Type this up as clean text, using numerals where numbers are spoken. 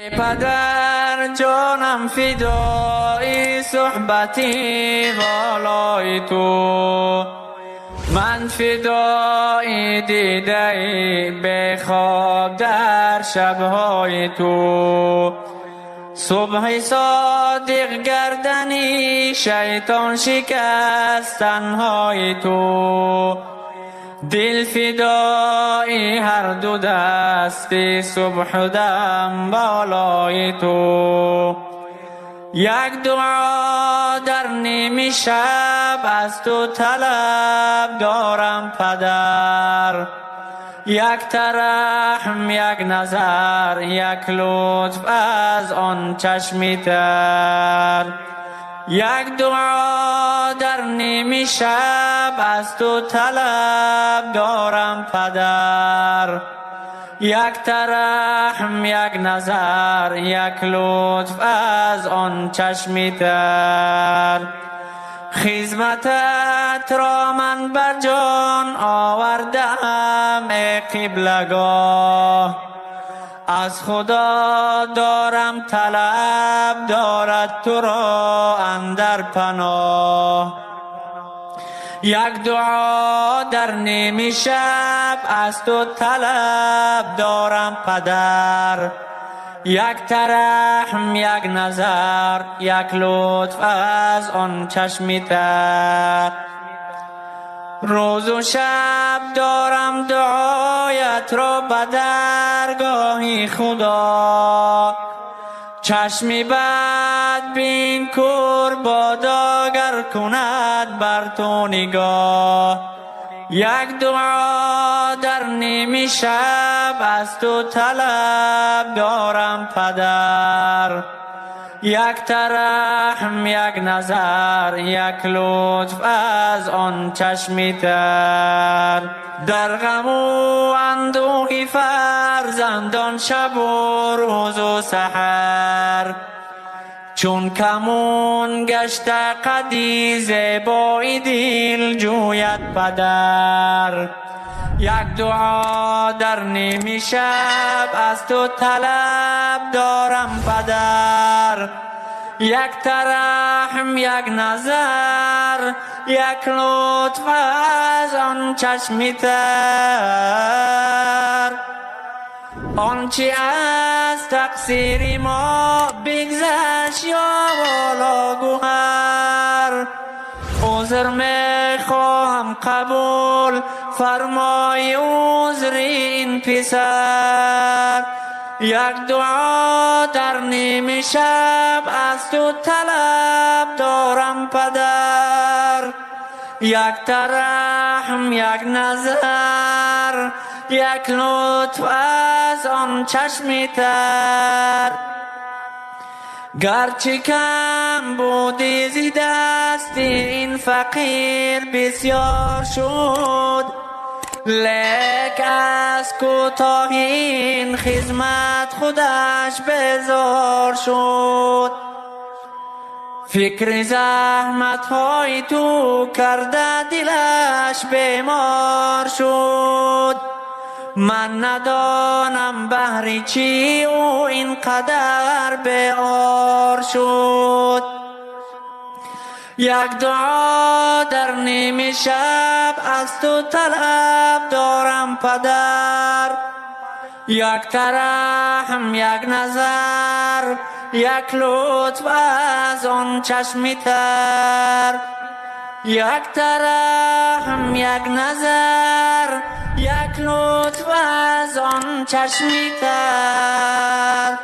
پدر جانم فدای صحبتی والای تو، من فدای دیده به خواب در شبهای تو. صبح صادق گردنی شیطان شکستنهای تو، دل فدای هر دو دستی صبح و دم بالای تو. یک دعا در نیم شب از تو طلب دارم پدر، یک ترحم یک نظر یک لطف از آن چشمی تر. یک دعا در نیم شب از تو طلب دارم پدر، یک ترحم یک نظر یک لطف از آن چشمی تر. خدمتت را من بر جان آوردم ای قبلگاه، از خدا دارم طلب دارد تو را اندر پناه. یک دعا در نیم شب از تو طلب دارم پدر، یک ترحم یک نظر یک لطف از آن چشمی تر. روز و شب دارم دعایت را به درگاه خدا، چشمی بد بین کور باداگر کند بر تو نگاه. یک دعا در نیم شب از تو طلب دارم پدر، یک ترحم یک نظر یک لطف از آن چشمی تر. در غم و اندوه فرزندان شب و روز و سحر، چون کمون گشت قدی زیبای دل جوید پدر. یک دعا در نیم شب از تو طلب دارم پدر، یک ترحم یک نظر یک لطف از آن چشمی تر. آنچه از تقصیر ما بگذشت یا والا گوهر، عذر میخواهم قبول فرمای عذر این پسر. یک دعا در نیم شب از تو طلب دارم پدر، یک ترحم یک نظر یک لطف از آن چشمی تر. گرچه کم بودی زی دست این فقیر بسیار شد، لیک از کوتاهی این خدمت خودش بیزار شد. فکر زحمت های تو کرده دلش بیمار شد، من ندانم بهر چی او اینقدر بیار شد. یک دعا در نیم شب از تو طلب دارم پدر، یک ترحم یک نظر یک لطف از آن چشمی تر. یک ترحم یک نظر یک لطف از آن چشمی تر.